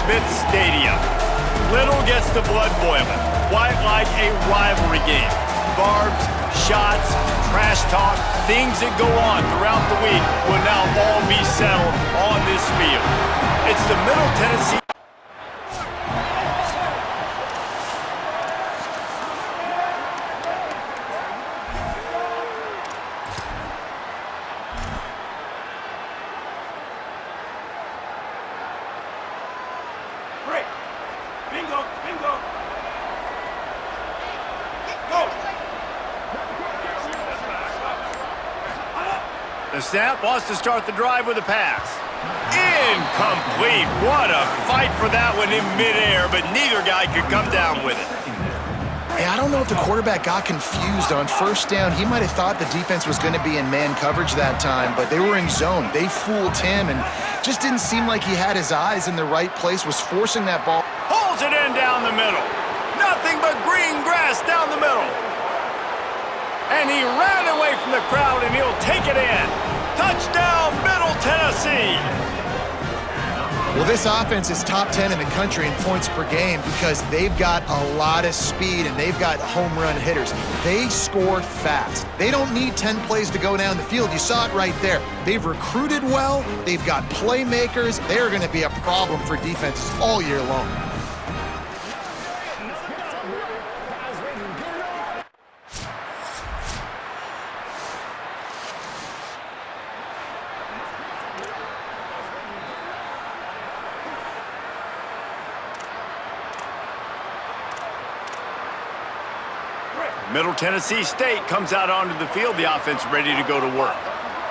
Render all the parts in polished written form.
Smith Stadium. Little gets the blood boiling, quite like a rivalry game. Barbs, shots, trash talk, things that go on throughout the week will now all be settled on this field. It's the Middle Tennessee. The snap wants to start the drive with a pass. Incomplete. What a fight for that one in midair, but neither guy could come down with it. Hey, I don't know if the quarterback got confused on first down. He might have thought the defense was going to be in man coverage that time, but they were in zone. They fooled him and just didn't seem like he had his eyes in the right place, was forcing that ball. Pulls it in down the middle. Nothing but green grass down the middle. And he ran away from the crowd, and he'll take it in. Touchdown, Middle Tennessee. Well, this offense is top 10 in the country in points per game because they've got a lot of speed and they've got home run hitters. They score fast. They don't need 10 plays to go down the field. You saw it right there. They've recruited well. They've got playmakers. They're going to be a problem for defenses all year long. Middle Tennessee State comes out onto the field, the offense ready to go to work.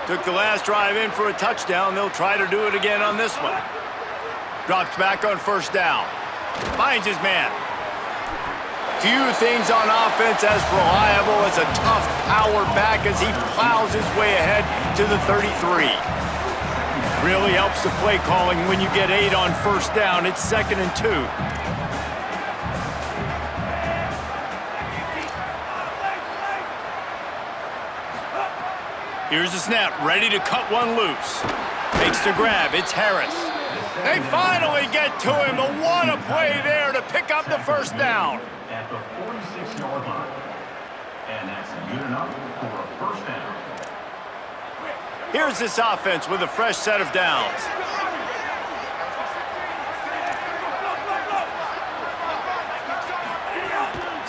Took the last drive in for a touchdown. They'll try to do it again on this one. Drops back on first down. Finds his man. Few things on offense as reliable as a tough power back as he plows his way ahead to the 33. Really helps the play calling when you get 8 on first down. It's 2nd and 2. Here's the snap, ready to cut one loose. Makes the grab, it's Harris. They finally get to him, but what a play there to pick up the first down. At the 46-yard line. And that's good enough for a first down. Here's this offense with a fresh set of downs.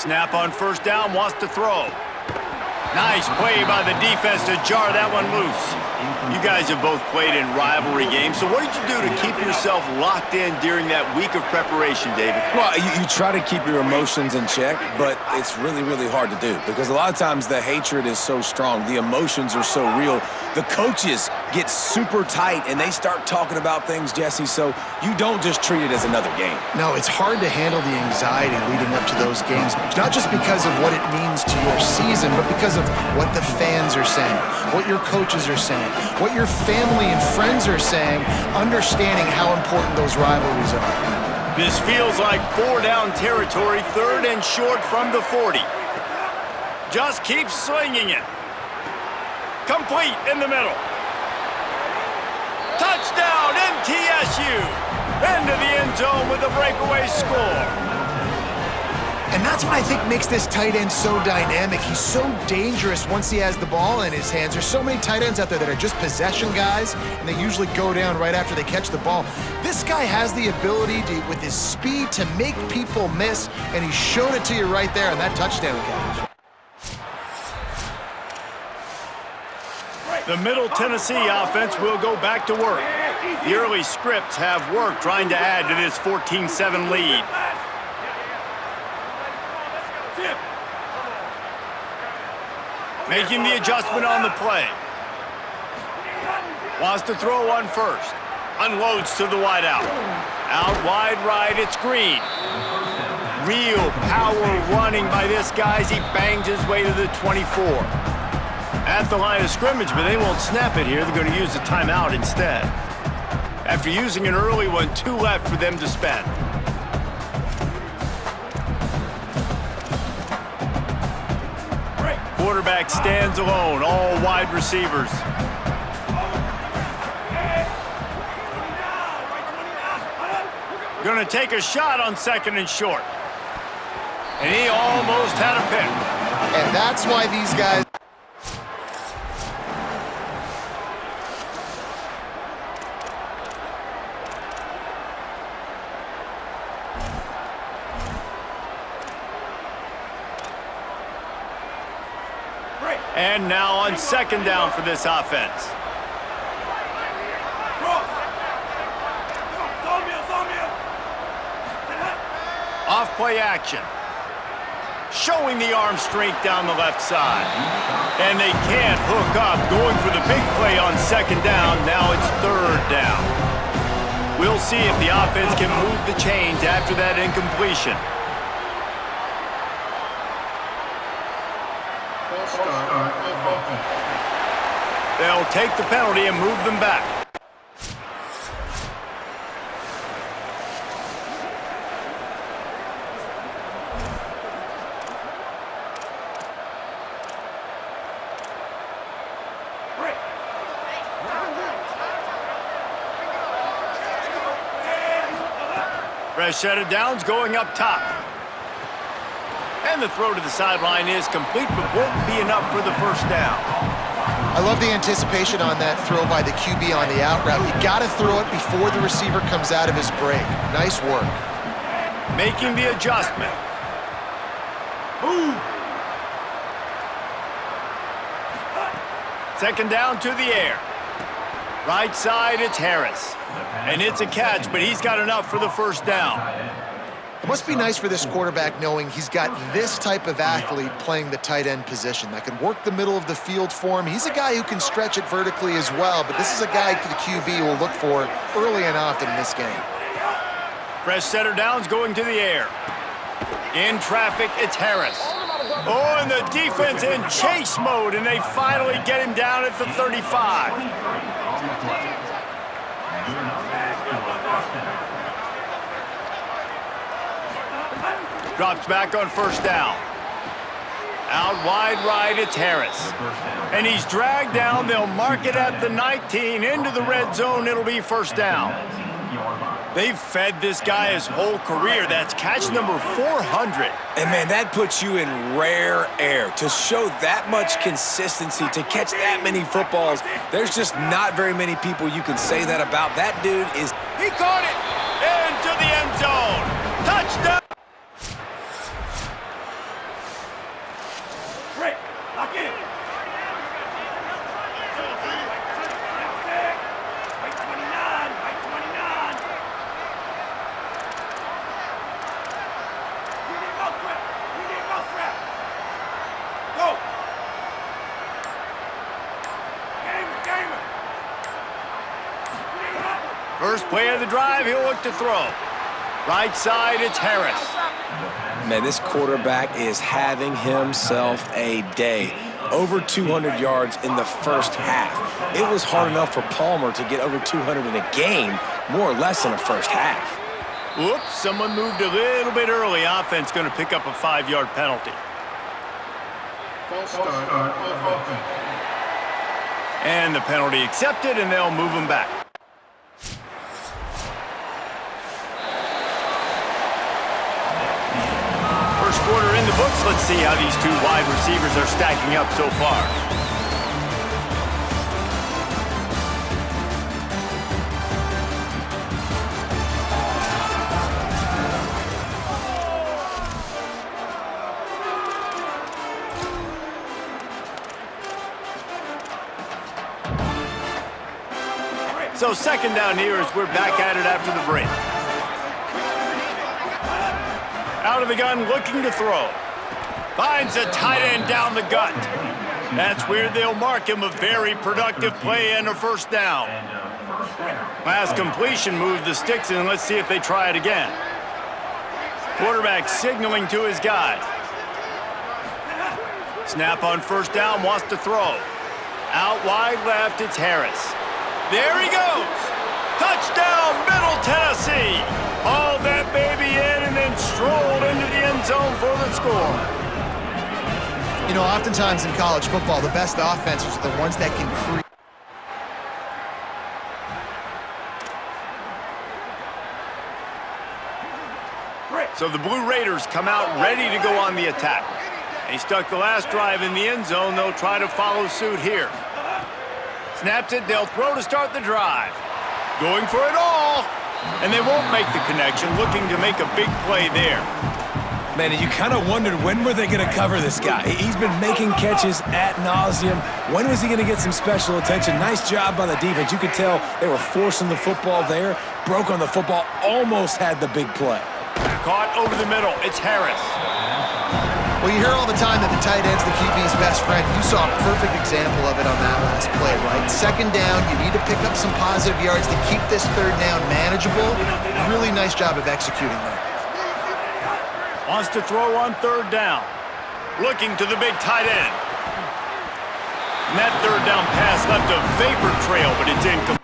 Snap on first down, wants to throw. Nice play by the defense to jar that one loose. You guys have both played in rivalry games, so what did you do to keep yourself locked in during that week of preparation, David? Well, you try to keep your emotions in check, but it's really, really hard to do because a lot of times the hatred is so strong. The emotions are so real. The coaches get super tight, and they start talking about things, Jesse, so you don't just treat it as another game. No, it's hard to handle the anxiety leading up to those games, not just because of what it means to your season, but because of what the fans are saying, what your coaches are saying, what your family and friends are saying, understanding how important those rivalries are. This feels like 4-down territory, 3rd and short from the 40. Just keep slinging it. Complete in the middle. Touchdown, MTSU. Into the end zone with a breakaway score. And that's what I think makes this tight end so dynamic. He's so dangerous once he has the ball in his hands. There's so many tight ends out there that are just possession guys, and they usually go down right after they catch the ball. This guy has the ability to, with his speed, to make people miss, and he showed it to you right there on that touchdown catch. The Middle Tennessee offense will go back to work. The early scripts have worked trying to add to this 14-7 lead. Making the adjustment on the play. Wants to throw on first. Unloads to the wideout. Out wide right, it's Green. Real power running by this guy as he bangs his way to the 24. At the line of scrimmage, but they won't snap it here. They're going to use a timeout instead. After using an early one, 2 left for them to spend. Quarterback stands alone, all wide receivers. Gonna take a shot on 2nd and short. And he almost had a pick. And that's why these guys... And now on 2nd down for this offense. Off-play action. Showing the arm strength down the left side. And they can't hook up. Going for the big play on 2nd down. Now it's 3rd down. We'll see if the offense can move the chains after that incompletion. They'll take the penalty and move them back. Fresh set of downs going up top. And the throw to the sideline is complete, but won't be enough for the 1st down. I love the anticipation on that throw by the QB on the out route. You got to throw it before the receiver comes out of his break. Nice work. Making the adjustment. Move. 2nd down to the air. Right side, it's Harris. And it's a catch, but he's got enough for the 1st down. It must be nice for this quarterback knowing he's got this type of athlete playing the tight end position that can work the middle of the field for him. He's a guy who can stretch it vertically as well, but this is a guy the QB will look for early and often in this game. Fresh set of downs going to the air. In traffic, it's Harris. Oh, and the defense in chase mode, and they finally get him down at the 35. Drops back on 1st down. Out wide right, it's Harris. And he's dragged down. They'll mark it at the 19. Into the red zone, it'll be 1st down. They've fed this guy his whole career. That's catch number 400. And, man, that puts you in rare air. To show that much consistency, to catch that many footballs, there's just not very many people you can say that about. That dude is... He caught it into the end zone. Touchdown. Lock in. Right 29, right 29. We need mouth trap. We need mouth trap. Go. Gamer. First play of the drive, he'll look to throw. Right side, it's Harris. Man, this quarterback is having himself a day. Over 200 yards in the 1st half. It was hard enough for Palmer to get over 200 in a game, more or less in a 1st half. Whoops, someone moved a little bit early. Offense going to pick up a 5-yard penalty. And the penalty accepted, and they'll move him back. First quarter in the books. Let's see how these 2 wide receivers are stacking up so far. So 2nd down here as we're back at it after the break. Out of the gun, looking to throw. Finds a tight end down the gut. That's where they'll mark him. A very productive play and a 1st down. Last completion moved the sticks in. Let's see if they try it again. Quarterback signaling to his guys. Snap on 1st down, wants to throw. Out wide left, it's Harris. There he goes. Touchdown, Middle Tennessee. Hauled that baby in and then strolled into the end zone for the score. You know, oftentimes in college football, the best offenses are the ones that can create. So the Blue Raiders come out ready to go on the attack. They stuck the last drive in the end zone. They'll try to follow suit here. Snaps it, they'll throw to start the drive. Going for it all. And they won't make the connection, looking to make a big play there. Man, you kind of wondered when were they going to cover this guy. He's been making catches ad nauseum. When was he going to get some special attention? Nice job by the defense. You could tell they were forcing the football there. Broke on the football, almost had the big play. Caught over the middle. It's Harris. Well, you hear all the time that the tight end's the QB's best friend. You saw a perfect example of it on that last play, right? Second down, you need to pick up some positive yards to keep this third down manageable. Really nice job of executing there. Wants to throw on third down. Looking to the big tight end. And that third down pass left a vapor trail, but it's incomplete.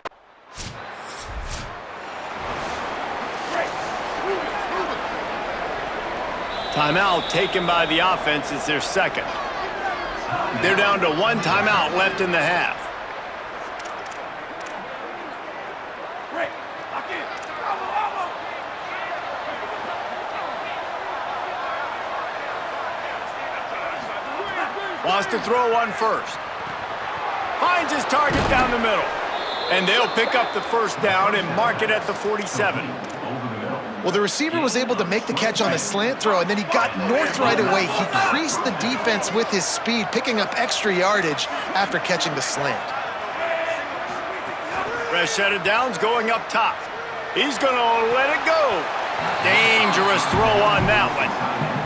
Timeout taken by the offense is their second. They're down to one timeout left in the half. Wants to throw on first. Finds his target down the middle. And they'll pick up the first down and mark it at the 47. Well, the receiver was able to make the catch on the slant throw, and then he got north right away. He creased the defense with his speed, picking up extra yardage after catching the slant. Fresh set of downs going up top. He's going to let it go. Dangerous throw on that one.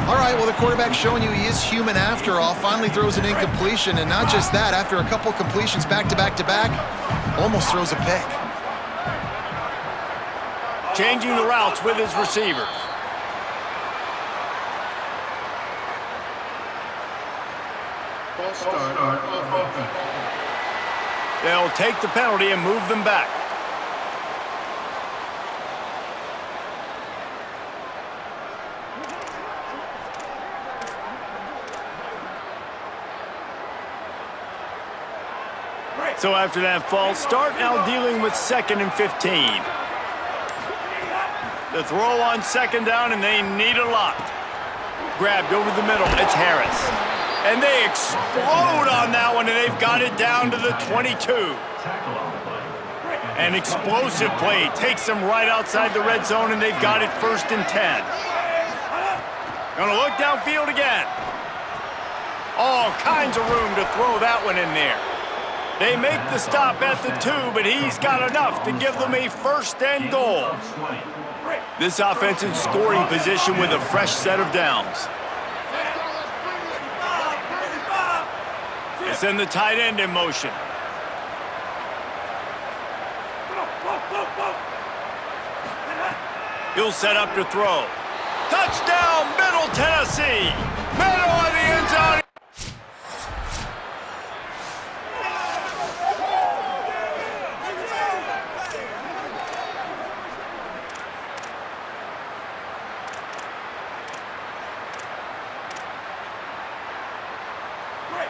All right, well, the quarterback's showing you he is human after all. Finally throws an incompletion, and not just that, after a couple completions back-to-back-to-back, almost throws a pick. Changing the routes with his receivers. False start on offense. They'll take the penalty and move them back. So after that false start, now dealing with 2nd and 15. The throw on second down, and they need a lot. Grabbed over the middle, it's Harris. And they explode on that one, and they've got it down to the 22. An explosive play takes them right outside the red zone, and they've got it 1st and 10. Gonna look downfield again. All kinds of room to throw that one in there. They make the stop at the 2, but he's got enough to give them a 1st and goal. This offense in scoring position with a fresh set of downs. They send the tight end in motion. He'll set up to throw. Touchdown, Middle Tennessee! Middle of the end zone.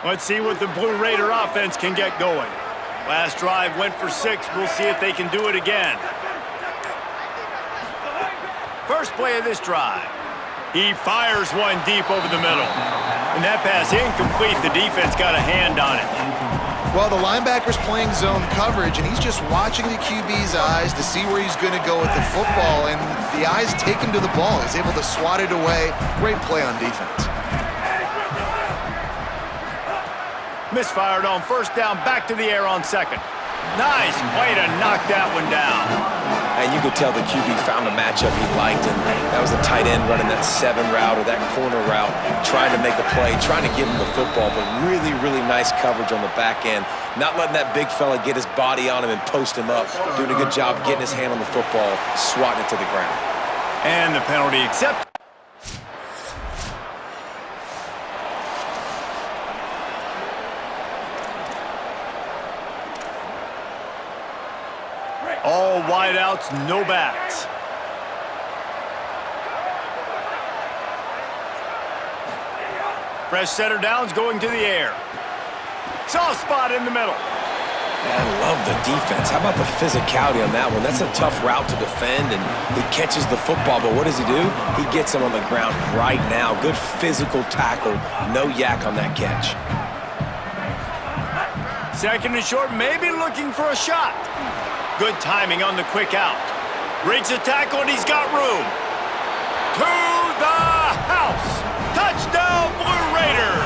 Let's see what the Blue Raider offense can get going. Last drive went for 6. We'll see if they can do it again. First play of this drive. He fires one deep over the middle. And that pass incomplete. The defense got a hand on it. Well, the linebacker's playing zone coverage, and he's just watching the QB's eyes to see where he's going to go with the football, and the eyes take him to the ball. He's able to swat it away. Great play on defense. Misfired on first down, back to the air on second. Nice play to knock that one down. And you could tell the QB found a matchup he liked, and that was the tight end running that 7 route or that corner route, trying to make a play, trying to give him the football, but really, really nice coverage on the back end. Not letting that big fella get his body on him and post him up. Doing a good job getting his hand on the football, swatting it to the ground. And the penalty accepted. All wideouts, no backs. Fresh center downs going to the air. Soft spot in the middle. I love the defense. How about the physicality on that one? That's a tough route to defend, and he catches the football, but what does he do? He gets him on the ground right now. Good physical tackle. No yak on that catch. Second and short, maybe looking for a shot. Good timing on the quick out. Breaks a tackle, and he's got room. To the house. Touchdown, Blue Raiders.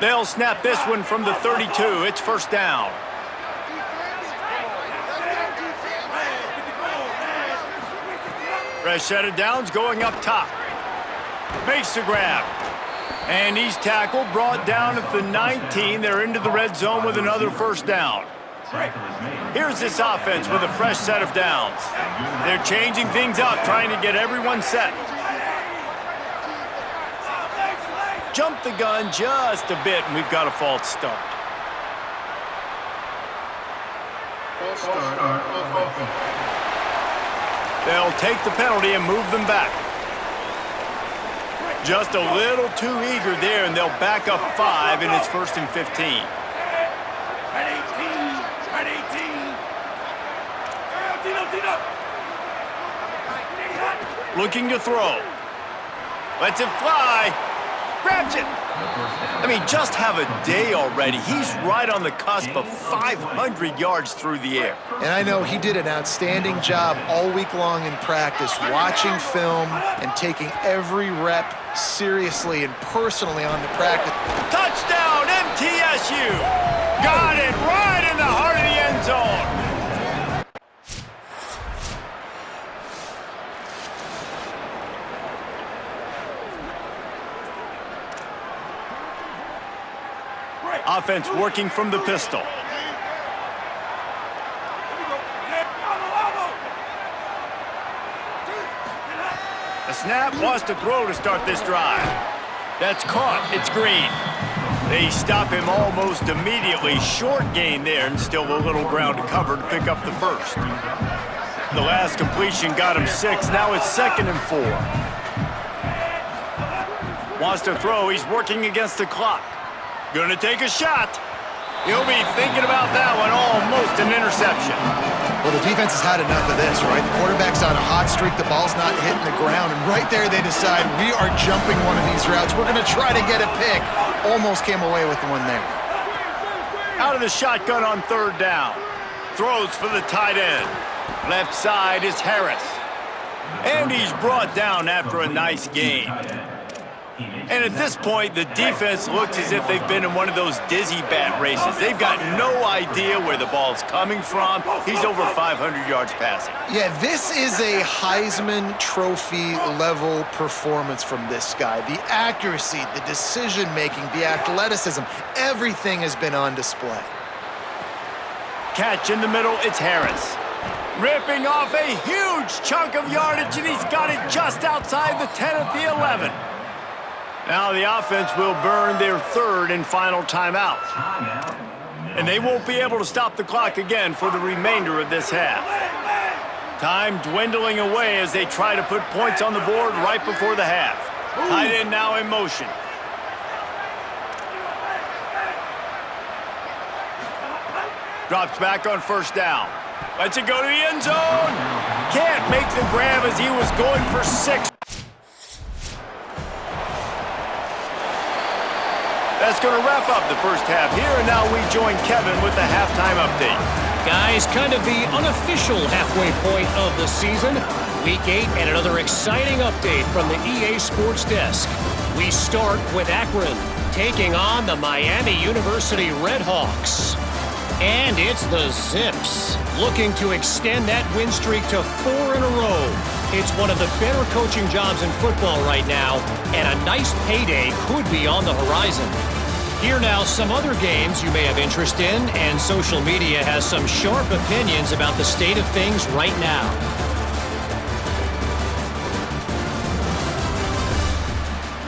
They'll snap this one from the 32. It's first down. Fresh set of downs going up top. Makes the grab. And he's tackled, brought down at the 19. They're into the red zone with another first down. Here's this offense with a fresh set of downs. They're changing things up, trying to get everyone set. Jump the gun just a bit, and we've got a false start. They'll take the penalty and move them back. Just a little too eager there, and they'll back up 5, and it's first and 15. Looking to throw. Lets it fly. Grabs it. I mean, just have a day already. He's right on the cusp of 500 yards through the air. And I know he did an outstanding job all week long in practice, watching film and taking every rep seriously and personally on the practice. Touchdown, MTSU! Got it right in the heart of the end zone. Offense working from the pistol. A snap, wants to throw to start this drive. That's caught, it's Green. They stop him almost immediately. Short gain there, and still a little ground to cover to pick up the first. The last completion got him 6, now it's 2nd and 4. Wants to throw, he's working against the clock. Gonna take a shot. He'll be thinking about that one. Almost an interception. Well, the defense has had enough of this, right? The quarterback's on a hot streak. The ball's not hitting the ground. And right there, they decide, we are jumping one of these routes. We're going to try to get a pick. Almost came away with one there. Out of the shotgun on 3rd down. Throws for the tight end. Left side is Harris. And he's brought down after a nice game. And at this point, the defense looks as if they've been in one of those dizzy bat races. They've got no idea where the ball's coming from. He's over 500 yards passing. Yeah, this is a Heisman Trophy level performance from this guy. The accuracy, the decision-making, the athleticism, everything has been on display. Catch in the middle, it's Harris. Ripping off a huge chunk of yardage, and he's got it just outside the 10 at the 11. Now the offense will burn their 3rd and final timeout. And they won't be able to stop the clock again for the remainder of this half. Time dwindling away as they try to put points on the board right before the half. Tight end now in motion. Drops back on 1st down. Lets it go to the end zone. Can't make the grab as he was going for 6. That's going to wrap up the first half here, and now we join Kevin with the halftime update. Guys, kind of the unofficial halfway point of the season. Week 8 and another exciting update from the EA Sports Desk. We start with Akron, taking on the Miami University Redhawks. And it's the Zips, looking to extend that win streak to 4 in a row. It's one of the better coaching jobs in football right now, and a nice payday could be on the horizon. Here now, some other games you may have interest in, and social media has some sharp opinions about the state of things right now.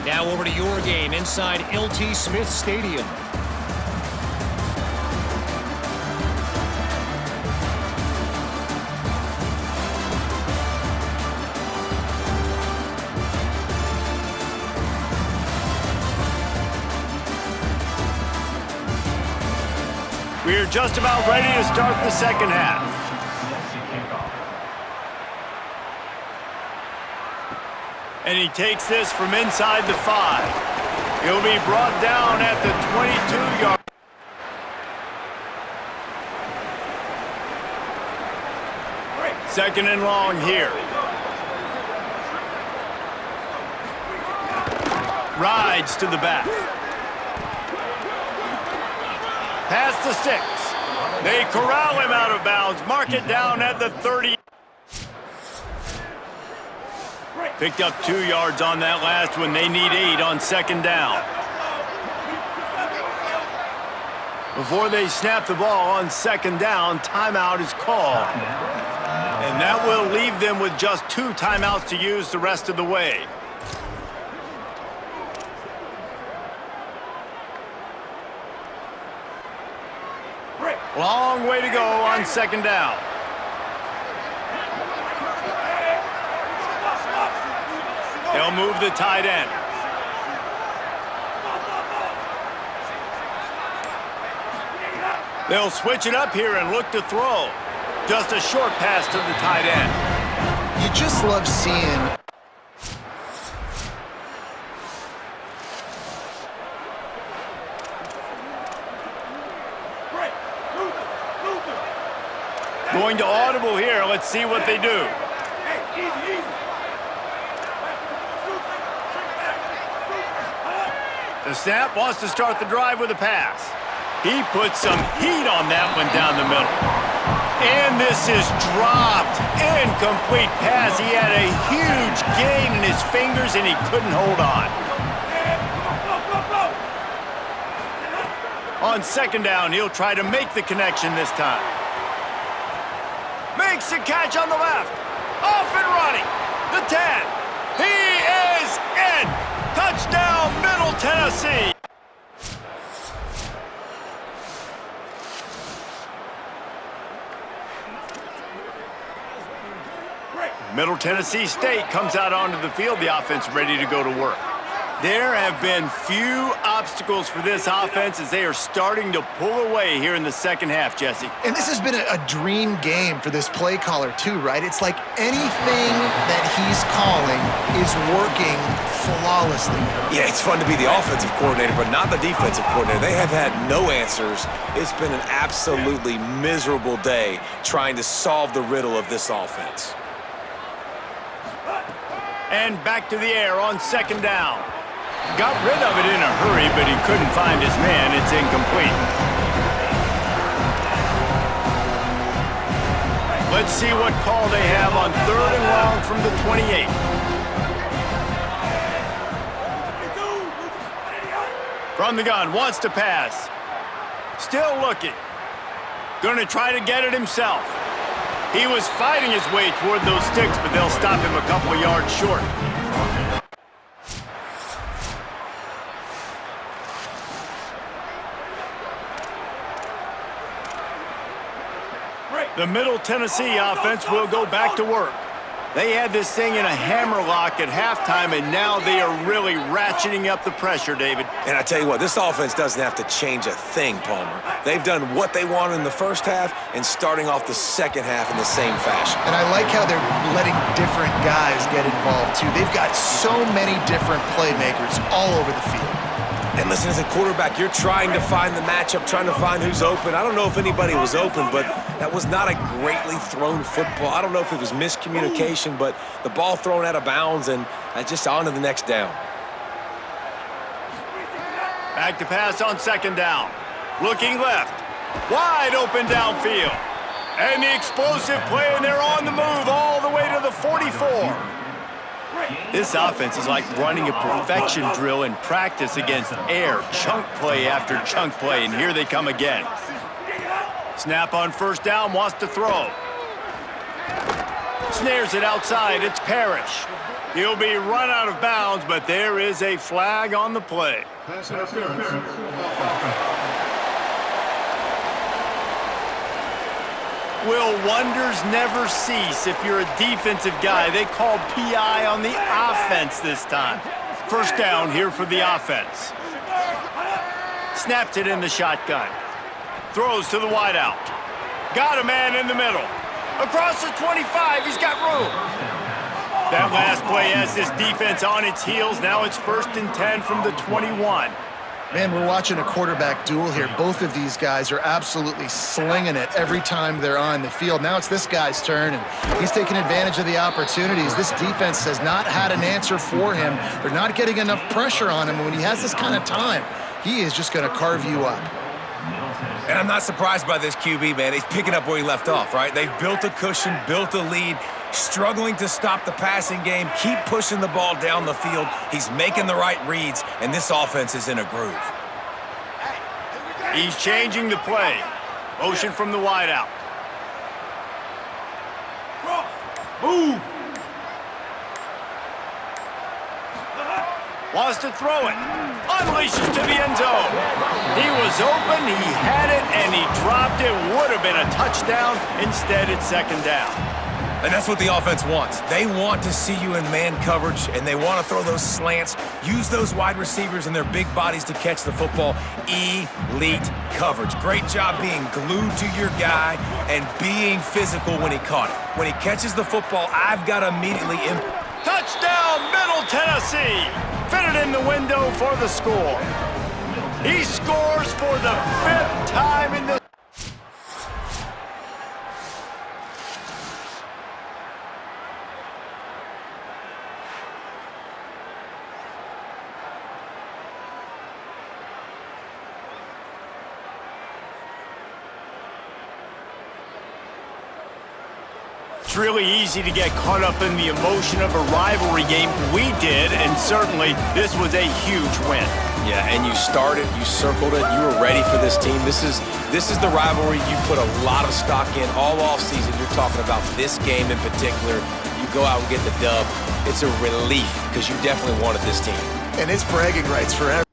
Now over to your game inside LT Smith Stadium. We're just about ready to start the second half. And he takes this from inside the 5. He'll be brought down at the 22-yard. Second and long here. Rides to the back. Past the 6. They corral him out of bounds. Mark it down at the 30. Picked up 2 yards on that last one. They need 8 on second down. Before they snap the ball on second down, timeout is called. And that will leave them with just 2 timeouts to use the rest of the way. Long way to go on second down. They'll move the tight end. They'll switch it up here and look to throw. Just a short pass to the tight end. You just love seeing going to audible here. Let's see what they do. The snap wants to start the drive with a pass. He puts some heat on that one down the middle. And this is dropped. Incomplete pass. He had a huge gain in his fingers and he couldn't hold on. On second down, he'll try to make the connection this time. Makes the catch on the left. Off and running. The 10. He is in. Touchdown, Middle Tennessee. Middle Tennessee State comes out onto the field. The offense ready to go to work. There have been few obstacles for this offense as they are starting to pull away here in the second half, Jesse. And this has been a dream game for this play caller too, right? It's like anything that he's calling is working flawlessly. Yeah, it's fun to be the offensive coordinator, but not the defensive coordinator. They have had no answers. It's been an absolutely miserable day trying to solve the riddle of this offense. And back to the air on second down. Got rid of it in a hurry, but he couldn't find his man. It's incomplete. Let's see what call they have on third and long from the 28. From the gun, wants to pass. Still looking. Going to try to get it himself. He was fighting his way toward those sticks, but they'll stop him a couple of yards short. The Middle Tennessee offense will go back to work. They had this thing in a hammerlock at halftime, and now they are really ratcheting up the pressure, David. And I tell you what, this offense doesn't have to change a thing, Palmer. They've done what they wanted in the first half and starting off the second half in the same fashion. And I like how they're letting different guys get involved too. They've got so many different playmakers all over the field. And listen, as a quarterback, you're trying to find the matchup, trying to find who's open. I don't know if anybody was open, but that was not a greatly thrown football. I don't know if it was miscommunication, but the ball thrown out of bounds and just on to the next down. Back to pass on second down. Looking left. Wide open downfield. And the explosive play, and they're on the move all the way to the 44. This offense is like running a perfection drill in practice against air. Chunk play after chunk play, and here they come again. Snap on first down, wants to throw. Snares it outside, it's Parrish. He'll be run out of bounds, but there is a flag on the play. Will wonders never cease if you're a defensive guy? They called PI on the offense this time. First down here for the offense. Snaps it in the shotgun. Throws to the wideout. Got a man in the middle. Across the 25, he's got room. That last play has this defense on its heels. Now it's 1st and 10 from the 21. Man, we're watching a quarterback duel here. Both of these guys are absolutely slinging it every time they're on the field. Now it's this guy's turn, and he's taking advantage of the opportunities. This defense has not had an answer for him. They're not getting enough pressure on him. When he has this kind of time, he is just going to carve you up. And I'm not surprised by this QB, man. He's picking up where he left off, right? They've built a cushion, built a lead, struggling to stop the passing game, keep pushing the ball down the field. He's making the right reads, and this offense is in a groove. He's changing the play. Motion from the wideout. Move. Wants to throw it. Unleashes to the end zone. He was open, he had it, and he dropped it. Would have been a touchdown. Instead, it's 2nd down. And that's what the offense wants. They want to see you in man coverage, and they want to throw those slants, use those wide receivers and their big bodies to catch the football. Elite coverage. Great job being glued to your guy and being physical when he caught it. When he catches the football, I've got to immediately Touchdown, Middle Tennessee! Fitted in the window for the score. He scores for the 5th time in the... It's really easy to get caught up in the emotion of a rivalry game. We did, and certainly this was a huge win. Yeah, and you started, you circled it, you were ready for this team. This is the rivalry you put a lot of stock in all offseason. You're talking about this game in particular. You go out and get the dub. It's a relief because you definitely wanted this team. And it's bragging rights for everyone.